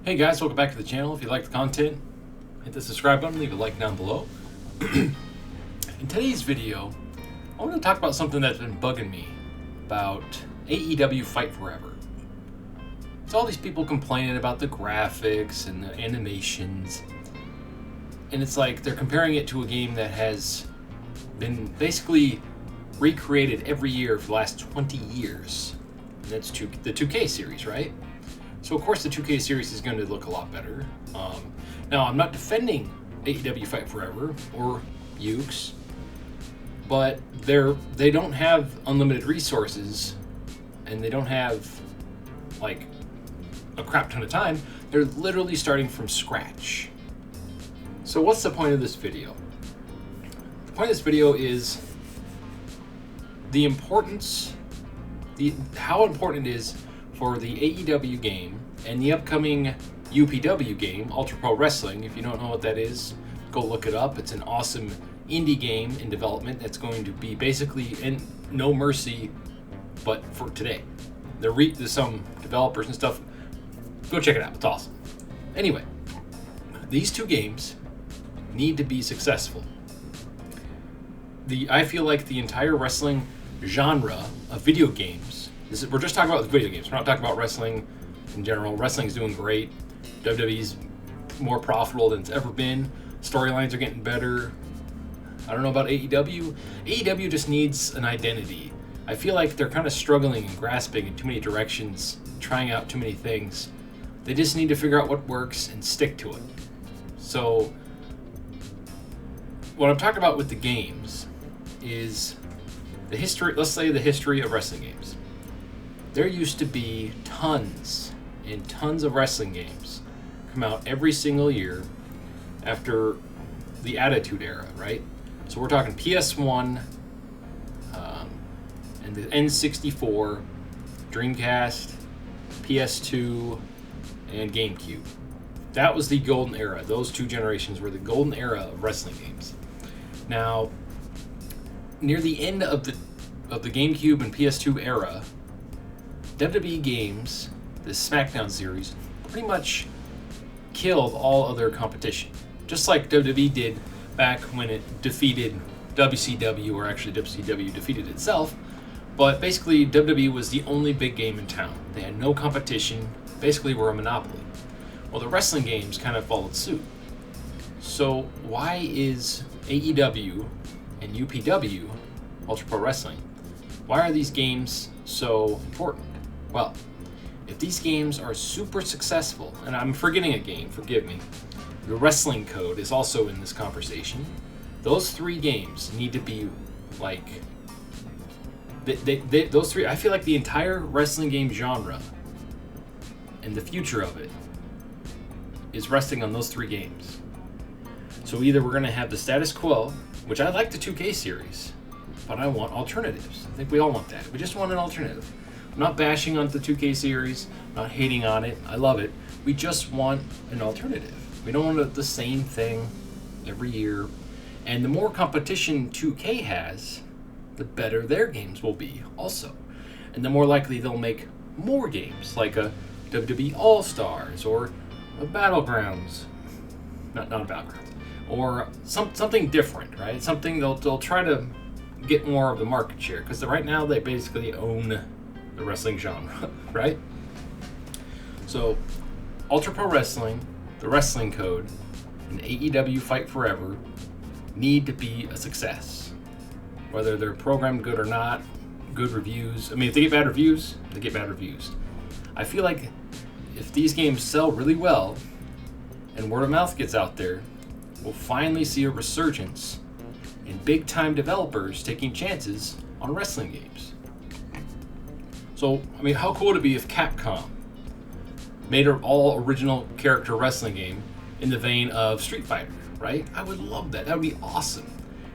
Hey guys, welcome back to the channel. If you like the content, hit the subscribe button, leave a like down below. In today's video, I want to talk about something that's been bugging me about AEW Fight Forever. It's all these people complaining about the graphics and the animations, and it's like they're comparing it to a game that has been basically recreated every year for the last 20 years. And that's the 2K series, right? So of course the 2K series is going to look a lot better. Now I'm not defending AEW Fight Forever or Ukes, but they don't have unlimited resources, and they don't have like a crap ton of time. They're literally starting from scratch. So what's the point of this video? The point of this video is the importance, how important it is for the AEW game and the upcoming UPW game, Ultra Pro Wrestling. If you don't know what that is, go look it up. It's an awesome indie game in development that's going to be basically in No Mercy, but for today. There's some developers and stuff. Go check it out. It's awesome. Anyway, these two games need to be successful. I feel like the entire wrestling genre of video games, we're just talking about video games. We're not talking about wrestling in general. Wrestling's doing great. WWE's more profitable than it's ever been. Storylines are getting better. I don't know about AEW. AEW just needs an identity. I feel like they're kind of struggling and grasping in too many directions, trying out too many things. They just need to figure out what works and stick to it. So, what I'm talking about with the games is the history. Let's say the history of wrestling games. There used to be tons and tons of wrestling games come out every single year after the Attitude Era, right? So we're talking PS1 and the N64, Dreamcast, PS2, and GameCube. That was the golden era. Those two generations were the golden era of wrestling games. Now, near the end of the GameCube and PS2 era, WWE Games, the SmackDown series, pretty much killed all other competition. Just like WWE did back when it defeated WCW, or actually WCW defeated itself. But basically, WWE was the only big game in town. They had no competition, basically were a monopoly. Well, the wrestling games kind of followed suit. So why is AEW and UPW, Ultra Pro Wrestling, why are these games so important? Well, if these games are super successful, and I'm forgetting a game, forgive me, the Wrestling Code is also in this conversation. Those three games need to be like, those three, I feel like the entire wrestling game genre and the future of it is resting on those three games. So either we're going to have the status quo, which I like the 2K series, but I want alternatives. I think we all want that. We just want an alternative. I'm not bashing on the 2K series, I'm not hating on it. I love it. We just want an alternative. We don't want the same thing every year. And the more competition 2K has, the better their games will be also. And the more likely they'll make more games, like a WWE All-Stars or a Battlegrounds. Not a Battlegrounds. Or something different, right? Something they'll try to get more of the market share, because right now they basically own the wrestling genre, right? So, Ultra Pro Wrestling, the Wrestling Code, and AEW Fight Forever need to be a success. Whether they're programmed good or not, good reviews. I mean, if they get bad reviews, they get bad reviews. I feel like if these games sell really well and word of mouth gets out there, we'll finally see a resurgence in big-time developers taking chances on wrestling games. So, I mean, how cool would it be if Capcom made an all-original character wrestling game in the vein of Street Fighter, right? I would love that. That would be awesome.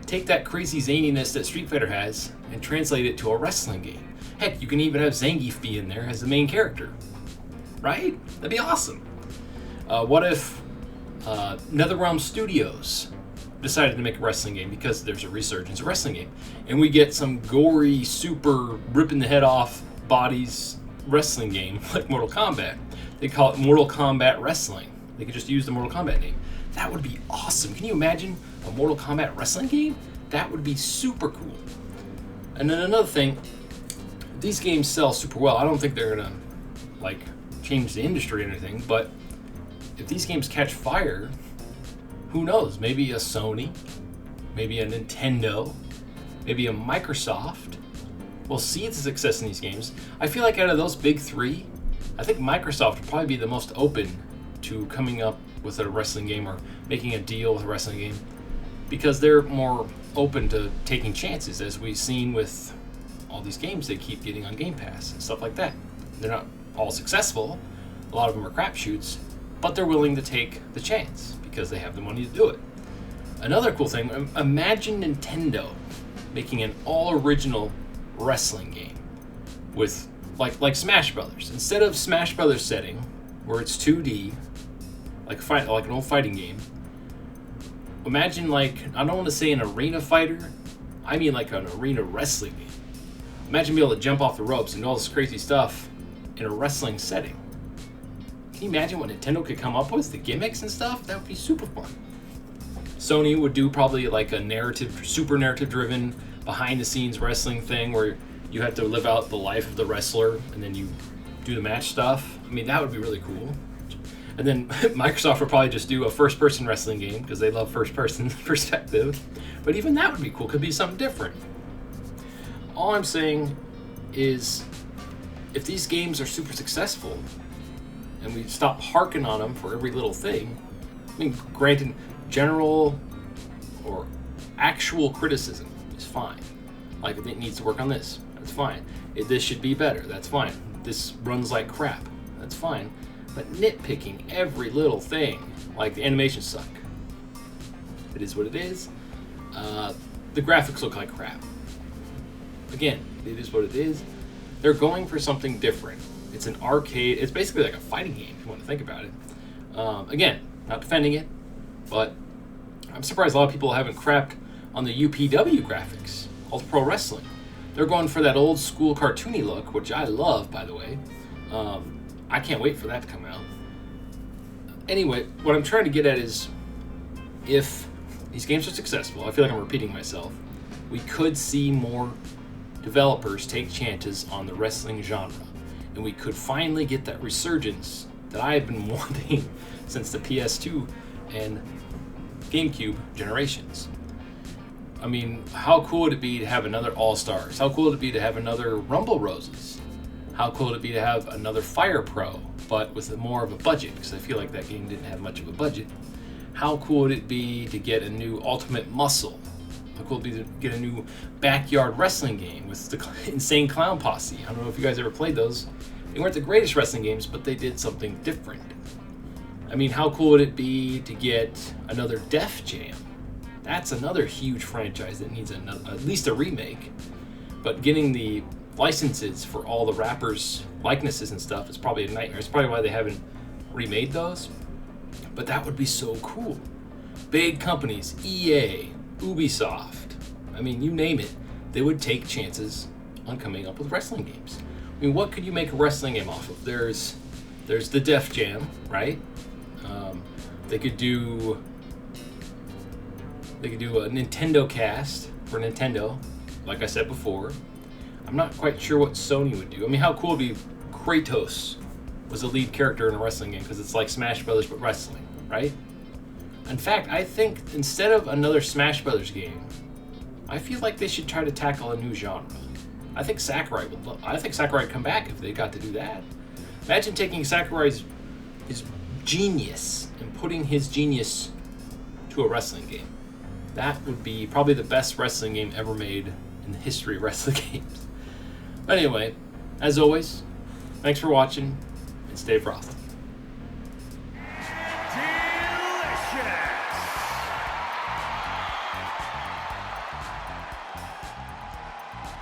Take that crazy zaniness that Street Fighter has and translate it to a wrestling game. Heck, you can even have Zangief be in there as the main character, right? That'd be awesome. What if NetherRealm Studios decided to make a wrestling game because there's a resurgence of wrestling game, and we get some gory, super ripping the head off bodies wrestling game like Mortal Kombat? They call it Mortal Kombat Wrestling. They could just use the Mortal Kombat name. That would be awesome. Can you imagine a Mortal Kombat wrestling game? That would be super cool. And then another thing, these games sell super well. I don't think they're gonna like change the industry or anything, but if these games catch fire, who knows? Maybe a Sony, maybe a Nintendo, maybe a Microsoft will see the success in these games. I feel like out of those big three, I think Microsoft would probably be the most open to coming up with a wrestling game or making a deal with a wrestling game, because they're more open to taking chances, as we've seen with all these games they keep getting on Game Pass and stuff like that. They're not all successful. A lot of them are crapshoots, but they're willing to take the chance because they have the money to do it. Another cool thing, imagine Nintendo making an all-original wrestling game with like Smash Brothers. Instead of Smash Brothers setting where it's 2D, like an old fighting game, imagine I don't want to say an arena fighter, I mean like an arena wrestling game. Imagine being able to jump off the ropes and do all this crazy stuff in a wrestling setting. Can you imagine what Nintendo could come up with? The gimmicks and stuff? That would be super fun. Sony would do probably like a super narrative driven, behind the scenes wrestling thing where you have to live out the life of the wrestler and then you do the match stuff. I mean, that would be really cool. And then Microsoft would probably just do a first person wrestling game because they love first person perspective. But even that would be cool. Could be something different. All I'm saying is, if these games are super successful and we stop harking on them for every little thing, I mean, granted, general or actual criticism is fine. Like, if it needs to work on this, that's fine. If this should be better, that's fine. This runs like crap, that's fine. But nitpicking every little thing, like the animations suck. It is what it is. The graphics look like crap. Again, it is what it is. They're going for something different. It's an arcade. It's basically like a fighting game, if you want to think about it. Again, not defending it, but I'm surprised a lot of people haven't crapped on the UPW graphics, Ultra Pro Wrestling. They're going for that old school cartoony look, which I love, by the way. I can't wait for that to come out. Anyway, what I'm trying to get at is, if these games are successful, I feel like I'm repeating myself, we could see more developers take chances on the wrestling genre, and we could finally get that resurgence that I've been wanting since the PS2 and GameCube generations. I mean, how cool would it be to have another All-Stars? How cool would it be to have another Rumble Roses? How cool would it be to have another Fire Pro, but with more of a budget? Because I feel like that game didn't have much of a budget. How cool would it be to get a new Ultimate Muscle? How cool would it be to get a new Backyard Wrestling game with the Insane Clown Posse? I don't know if you guys ever played those. They weren't the greatest wrestling games, but they did something different. I mean, how cool would it be to get another Def Jam? That's another huge franchise that needs at least a remake. But getting the licenses for all the rappers' likenesses and stuff is probably a nightmare. It's probably why they haven't remade those. But that would be so cool. Big companies, EA, Ubisoft, I mean, you name it, they would take chances on coming up with wrestling games. I mean, what could you make a wrestling game off of? There's the Def Jam, right? They could do a Nintendo cast for Nintendo, like I said before. I'm not quite sure what Sony would do. I mean, how cool would it be Kratos was a lead character in a wrestling game, because it's like Smash Brothers but wrestling, right? In fact, I think instead of another Smash Brothers game, I feel like they should try to tackle a new genre. I think Sakurai would come back if they got to do that. Imagine taking Sakurai's his genius and putting his genius to a wrestling game. That would be probably the best wrestling game ever made in the history of wrestling games. But anyway, as always, thanks for watching, and stay frosty.